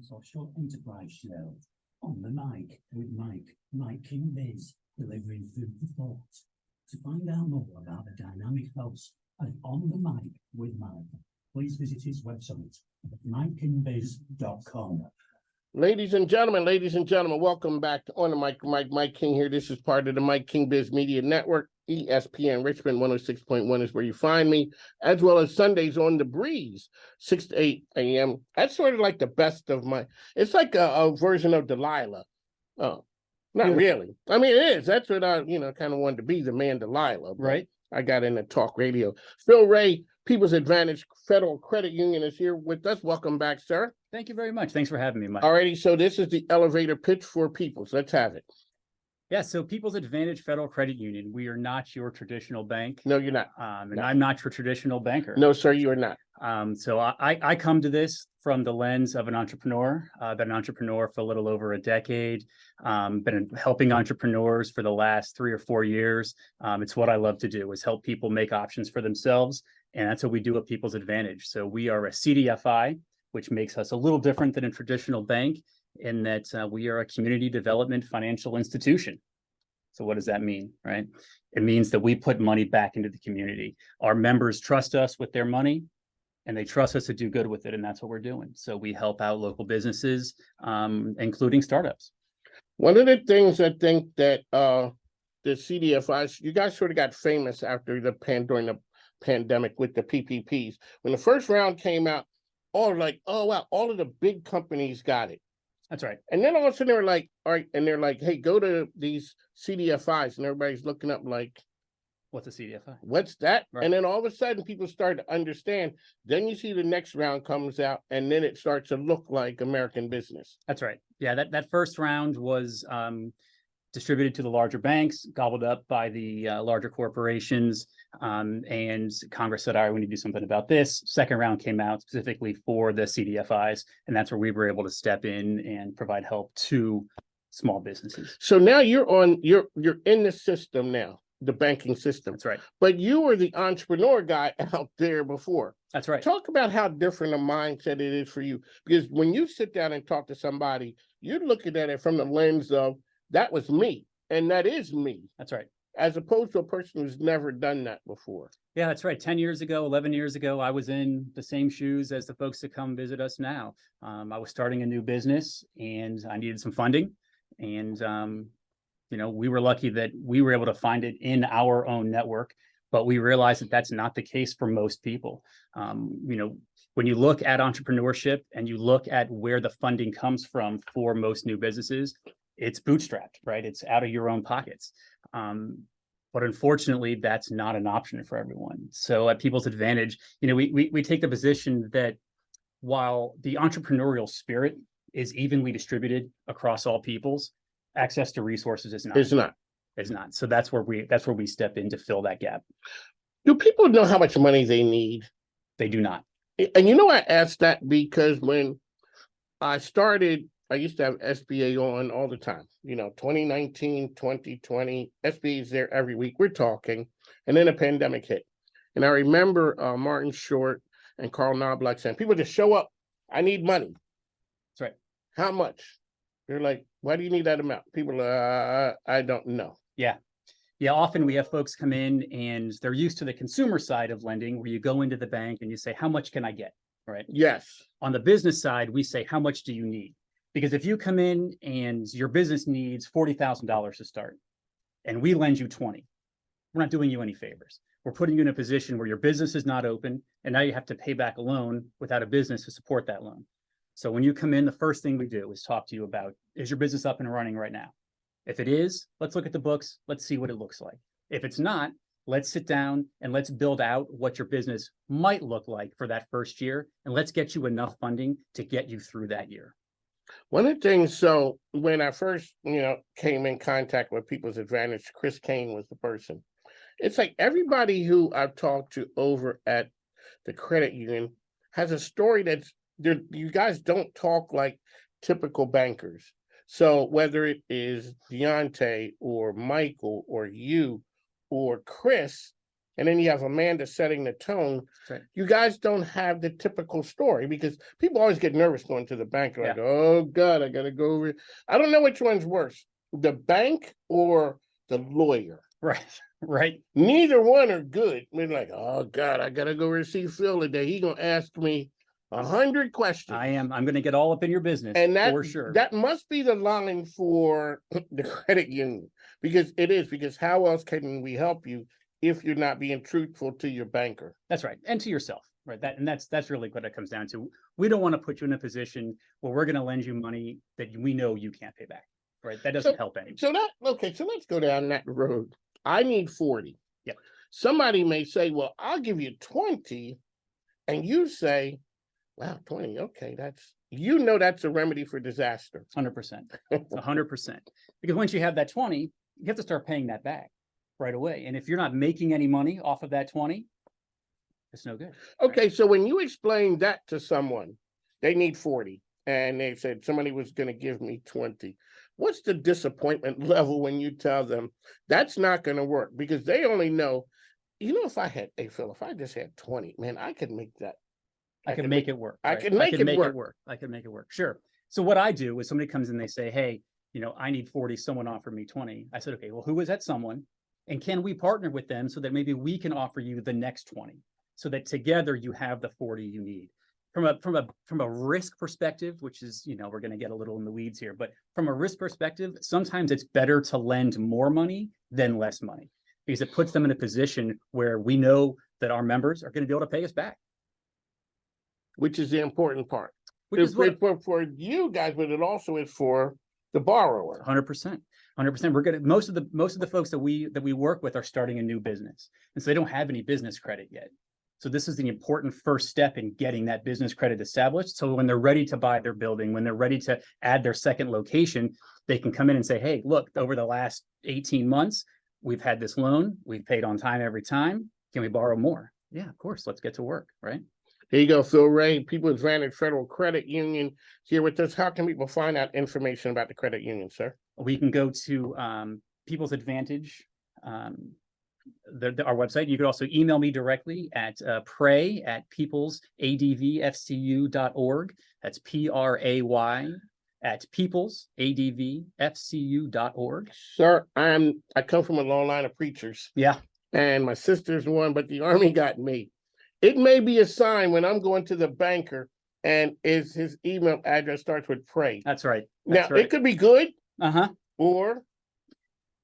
Social enterprise show on the mic with Mike King Biz, delivering food for thought. To find out more about the dynamic host and On the Mic with Mike, please visit his website at mikekingbiz.com. Ladies and gentlemen, welcome back to On the Mic. Mike King here. This is part of the Mike King Biz Media Network. ESPN Richmond 106.1 is where you find me, as well as Sundays on the Breeze, 6 to 8 a.m. That's sort of like the best of my, it's like a version of Delilah. Oh, not really. I mean, it is. That's what I, kind of wanted to be, the man Delilah. Right. I got into talk radio. Phil Ray, People's Advantage Federal Credit Union is here with us. Welcome back, sir. Thank you very much. Thanks for having me, Mike. Alrighty, so this is the elevator pitch for People's. Let's have it. Yeah, so People's Advantage Federal Credit Union, we are not your traditional bank. No, you're not. And I'm not your traditional banker. No, sir, you are not. So I come to this from the lens of an entrepreneur. I've been an entrepreneur for a little over a decade. Been helping entrepreneurs for the last 3 or 4 years. It's what I love to do, is help people make options for themselves. And that's what we do at People's Advantage. So we are a CDFI, which makes us a little different than a traditional bank, in that we are a community development financial institution. So what does that mean, right? It means that we put money back into the community. Our members trust us with their money, and they trust us to do good with it, and that's what we're doing. So we help out local businesses, including startups. One of the things I think that the CDFIs, you guys sort of got famous after during the pandemic with the PPPs. When the first round came out, all like, oh wow, all of the big companies got it. That's right. And then all of a sudden they're like, all right, and they're like, hey, go to these CDFIs, and everybody's looking up like, what's a CDFI? What's that? Right. And then all of a sudden people start to understand. Then you see the next round comes out, and then it starts to look like American business. That's right. Yeah, that first round was distributed to the larger banks, gobbled up by the larger corporations, and Congress said, all right, we need to do something about this. Second round came out specifically for the CDFIs, and that's where we were able to step in and provide help to small businesses. So now you're in the system now, the banking system. That's right. But you were the entrepreneur guy out there before. That's right. Talk about how different a mindset it is for you, because when you sit down and talk to somebody, you're looking at it from the lens of, that was me, and that is me. That's right. As opposed to a person who's never done that before. Yeah, that's right. 10 years ago, 11 years ago, I was in the same shoes as the folks that come visit us now. I was starting a new business, and I needed some funding. And, we were lucky that we were able to find it in our own network, but we realized that that's not the case for most people. When you look at entrepreneurship and you look at where the funding comes from for most new businesses, it's bootstrapped, right? It's out of your own pockets. But unfortunately, that's not an option for everyone. So at People's Advantage, we take the position that while the entrepreneurial spirit is evenly distributed across all peoples, access to resources is not. It's not. So that's where we step in to fill that gap. Do people know how much money they need? They do not. And I asked that because when I started, I used to have SBA on all the time, 2019, 2020, SBA is there every week. We're talking. And then a pandemic hit. And I remember Martin Short and Carl Knobloch saying, people just show up. I need money. That's right. How much? They're like, why do you need that amount? People, I don't know. Yeah. Yeah, often we have folks come in and they're used to the consumer side of lending, where you go into the bank and you say, how much can I get? Right. Yes. On the business side, we say, how much do you need? Because if you come in and your business needs $40,000 to start, and we lend you 20, we're not doing you any favors. We're putting you in a position where your business is not open, and now you have to pay back a loan without a business to support that loan. So when you come in, the first thing we do is talk to you about, is your business up and running right now? If it is, let's look at the books. Let's see what it looks like. If it's not, let's sit down and let's build out what your business might look like for that first year, and let's get you enough funding to get you through that year. One of the things, so when I first, came in contact with People's Advantage, Chris Kane was the person. It's like everybody who I've talked to over at the credit union has a story that's, you guys don't talk like typical bankers. So whether it is Deontay or Michael or you or Chris, and then you have Amanda setting the tone. Right. You guys don't have the typical story because people always get nervous going to the bank. Like, oh God, I gotta go over. I don't know which one's worse, the bank or the lawyer. Right, right. Neither one are good. We're like, oh God, I gotta go receive Phil today. He gonna ask me 100 questions. I'm going to get all up in your business, And that, for sure. that must be the line for the credit union, because it is, because how else can we help you if you're not being truthful to your banker? That's right. And to yourself, right? That's really what it comes down to. We don't want to put you in a position where we're going to lend you money that we know you can't pay back, right? That doesn't help anyone. So let's go down that road. I need 40. Yep. Somebody may say, well, I'll give you 20. And you say, wow, 20. Okay, that's a remedy for disaster. 100%. 100%. Because once you have that 20, you have to start paying that back right away. And if you're not making any money off of that 20, it's no good. Okay, so when you explain that to someone, they need 40, and they said somebody was going to give me 20. What's the disappointment level when you tell them that's not going to work? Because they only know, if if I just had 20, man, I could make that. I can make it work. I right? can make it work. I can make it work. Sure. So what I do is somebody comes in, they say, hey, I need 40, someone offered me 20. I said, okay, well, who is that someone? And can we partner with them so that maybe we can offer you the next 20 so that together you have the 40 you need? From a risk perspective, which is, we're going to get a little in the weeds here, but from a risk perspective, sometimes it's better to lend more money than less money because it puts them in a position where we know that our members are going to be able to pay us back. Which is the important part. Which is what for you guys, but it also is for the borrower. 100%. 100%. We're gonna most of the folks that we work with are starting a new business, and so they don't have any business credit yet. So this is the important first step in getting that business credit established. So when they're ready to buy their building, when they're ready to add their second location, they can come in and say, "Hey, look, over the last 18 months, we've had this loan. We've paid on time every time. Can we borrow more?" Yeah, of course. Let's get to work, right? Here you go, Phil Ray, People's Advantage Federal Credit Union here with us. How can people find out information about the credit union, sir? We can go to People's Advantage, our website. You could also email me directly at pray@peoplesadvfcu.org. That's PRAY at peoplesadvfcu.org. Sir, I come from a long line of preachers. Yeah. And my sister's one, but the Army got me. It may be a sign when I'm going to the banker and his email address starts with pray. That's right. Now, it could be good, or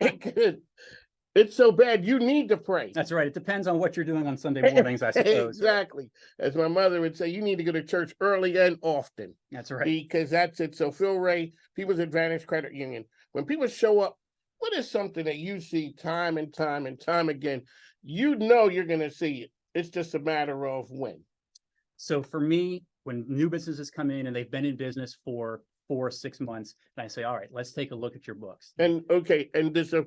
it's so bad you need to pray. That's right. It depends on what you're doing on Sunday mornings, I suppose. Exactly. As my mother would say, you need to go to church early and often. That's right. Because that's it. So Phil Ray, People's Advantage Credit Union. When people show up, what is something that you see time and time and time again? You're going to see it. It's just a matter of when. So for me, when new businesses come in and they've been in business for 4 or 6 months, and I say, all right, let's take a look at your books. And okay, and if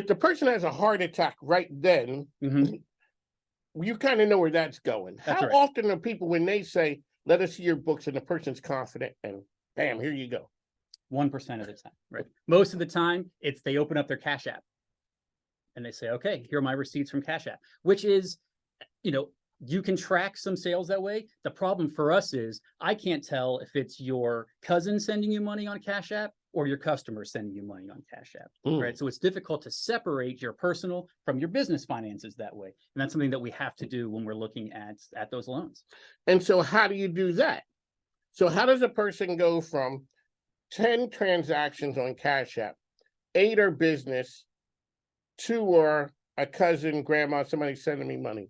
the person has a heart attack right then, you kind of know where that's going. That's How right. often are people, when they say, let us see your books, and the person's confident and bam, here you go? 1% of the time, right? Most of the time, it's they open up their Cash App and they say, okay, here are my receipts from Cash App, which is, you can track some sales that way. The problem for us is I can't tell if it's your cousin sending you money on Cash App or your customer sending you money on Cash App, right? So it's difficult to separate your personal from your business finances that way. And that's something that we have to do when we're looking at those loans. And so how do you do that? So how does a person go from 10 transactions on Cash App, 8 are business, 2 are a cousin, grandma, somebody sending me money?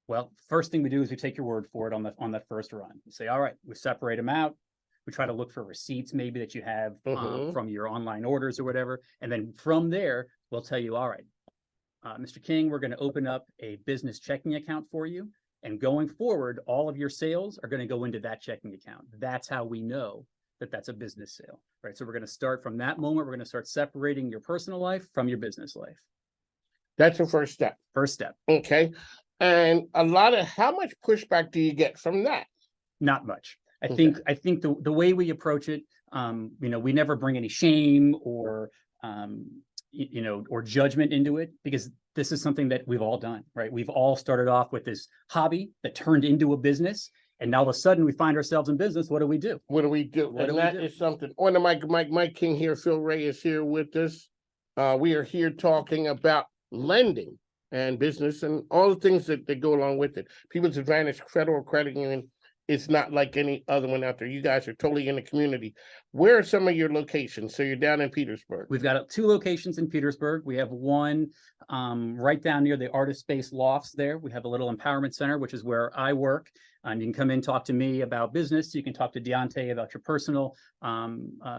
Well, first thing we do is we take your word for it on that first run. We say, all right, we separate them out. We try to look for receipts maybe that you have from your online orders or whatever. And then from there, we'll tell you, all right, Mr. King, we're going to open up a business checking account for you. And going forward, all of your sales are going to go into that checking account. That's how we know that that's a business sale, right? So we're going to start from that moment. We're going to start separating your personal life from your business life. That's the first step. First step. Okay. And how much pushback do you get from that? Not much. I think the way we approach it, we never bring any shame or or judgment into it, because this is something that we've all done, right? We've all started off with this hobby that turned into a business. And now all of a sudden we find ourselves in business. What do we do? What do we do? What And do we that do? is something. On the mic, Mike King here. Phil Ray is here with us. We are here talking about lending and business and all the things that go along with it. People's Advantage Federal Credit Union is not like any other one out there. You guys are totally in the community. Where are some of your locations? So you're down in Petersburg. We've got 2 locations in Petersburg. We have one right down near the Artist Space Lofts there. We have a little empowerment center, which is where I work. And you can come in, talk to me about business. You can talk to Deontay about your personal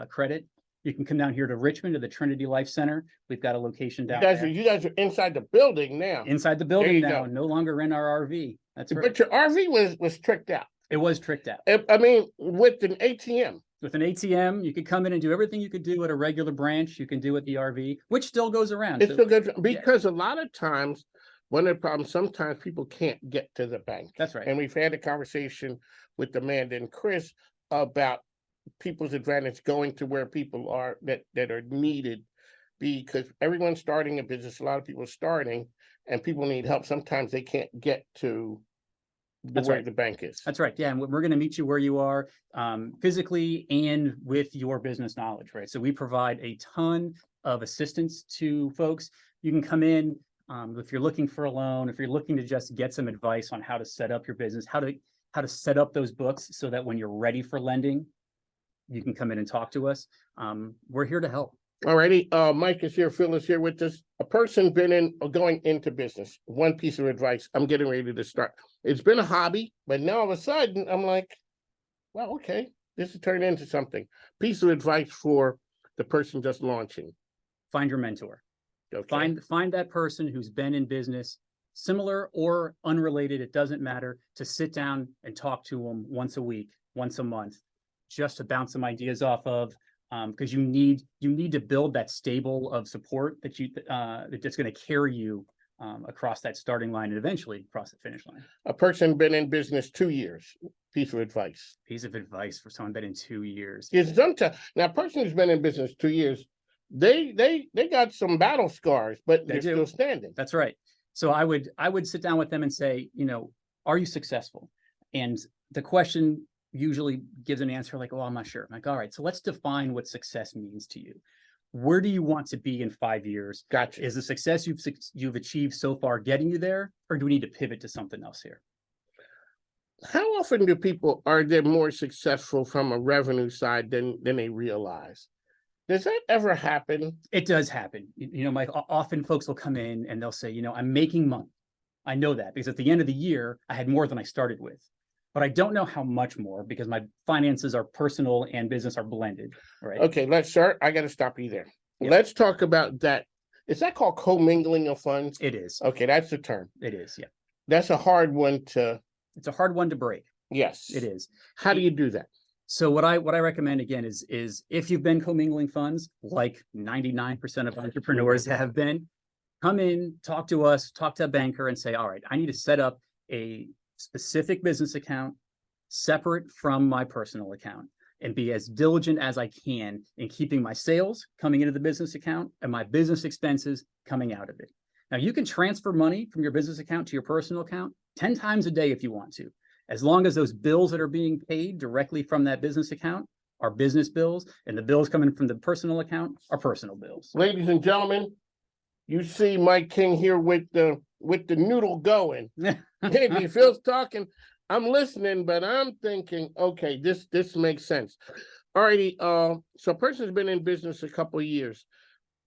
credit. You can come down here to Richmond to the Trinity Life Center. We've got a location down there. You guys are inside the building now. Inside the building you now, go. no longer in our RV. That's right. But your RV was tricked out. It was tricked out. I mean, with an ATM. With an ATM, you could come in and do everything you could do at a regular branch. You can do at the RV, which still goes around. It's So- still good because a lot of times, one of the problems, sometimes people can't get to the bank. That's right. And we've had a conversation with Amanda and Chris about People's Advantage going to where people are that are needed, because everyone's starting a business. A lot of people are starting and people need help. Sometimes they can't get to That's where right. the bank is. That's right. Yeah, and we're going to meet you where you are, physically and with your business knowledge, right? So we provide a ton of assistance to folks. You can come in if you're looking for a loan, if you're looking to just get some advice on how to set up your business, how to set up those books so that when you're ready for lending, you can come in and talk to us. We're here to help. Alrighty, Mike is here, Phil is here with us. A person going into business. One piece of advice. I'm getting ready to start. It's been a hobby, but now all of a sudden I'm like, well, okay, this has turned into something. Piece of advice for the person just launching. Find your mentor. Okay. Find that person who's been in business, similar or unrelated, it doesn't matter, to sit down and talk to them once a week, once a month, just to bounce some ideas off of, because you need to build that stable of support that's going to carry you across that starting line and eventually across the finish line. A person been in business 2 years. Piece of advice. Piece of advice for someone been in 2 years. Because sometimes now, a person who's been in business 2 years, they got some battle scars, but They they're do. still standing. That's right. So I would sit down with them and say, are you successful? And the question usually gives an answer like, oh, I'm not sure. I'm like, all right, so let's define what success means to you. Where do you want to be in 5 years? Gotcha. Is the success you've achieved so far getting you there, or do we need to pivot to something else here? How often are they more successful from a revenue side than they realize? Does that ever happen? It does happen. Mike, often folks will come in and they'll say, I'm making money. I know that because at the end of the year, I had more than I started with, but I don't know how much more because my finances are personal and business are blended, right? Okay, let's start. I got to stop you there. Yep. Let's talk about that. Is that called commingling of funds? It is. Okay, that's the term. It is. Yeah. That's a hard one to. It's a hard one to break. Yes. It is. How do you do that? So what I recommend again is if you've been commingling funds, like 99% of entrepreneurs have been, come in, talk to us, talk to a banker and say, all right, I need to set up a specific business account separate from my personal account and be as diligent as I can in keeping my sales coming into the business account and my business expenses coming out of it. Now you can transfer money from your business account to your personal account 10 times a day if you want to, as long as those bills that are being paid directly from that business account are business bills and the bills coming from the personal account are personal bills. Ladies and gentlemen, you see Mike King here with the noodle going. Maybe Phil's talking. I'm listening, but I'm thinking, okay, this makes sense. Alrighty, so a person's been in business a couple of years.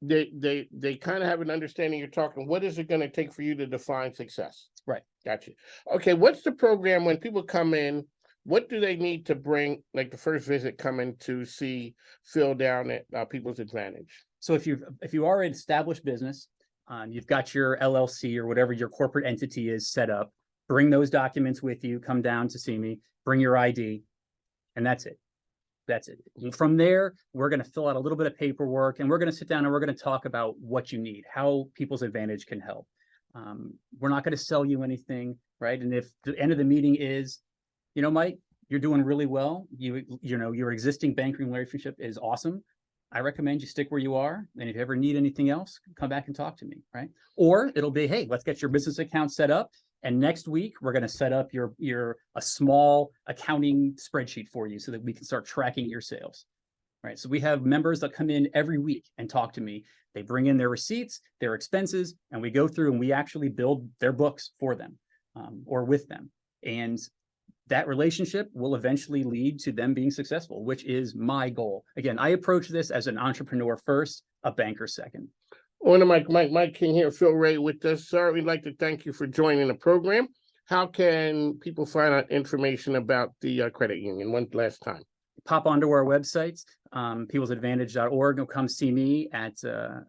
They kind of have an understanding you're talking. What is it going to take for you to define success? Right. Gotcha. Okay, what's the program when people come in? What do they need to bring, like the first visit coming to see Phil down at People's Advantage? So if you are an established business, you've got your LLC or whatever your corporate entity is set up, bring those documents with you, come down to see me, bring your ID, and that's it. That's it. From there, we're going to fill out a little bit of paperwork and we're going to sit down and we're going to talk about what you need, how People's Advantage can help. We're not going to sell you anything, right? And if the end of the meeting is, Mike, you're doing really well. Your existing banking relationship is awesome. I recommend you stick where you are. And if you ever need anything else, come back and talk to me, right? Or it'll be, hey, let's get your business account set up. And next week, we're going to set up a small accounting spreadsheet for you so that we can start tracking your sales. Right. So we have members that come in every week and talk to me. They bring in their receipts, their expenses, and we go through and we actually build their books for them or with them. And that relationship will eventually lead to them being successful, which is my goal. Again, I approach this as an entrepreneur first, a banker second. On the mic, Mike King here, Phil Ray with us, sir. We'd like to thank you for joining the program. How can people find out information about the credit union one last time? Pop onto our websites, peoplesadvantage.org, or come see me at the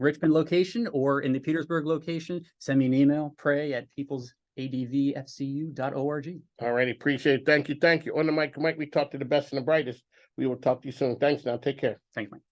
Richmond location or in the Petersburg location. Send me an email, pray@peoplesadvfcu.org. All right, appreciate it. Thank you. On the mic, we talked to the best and the brightest. We will talk to you soon. Thanks now. Take care. Thanks, Mike.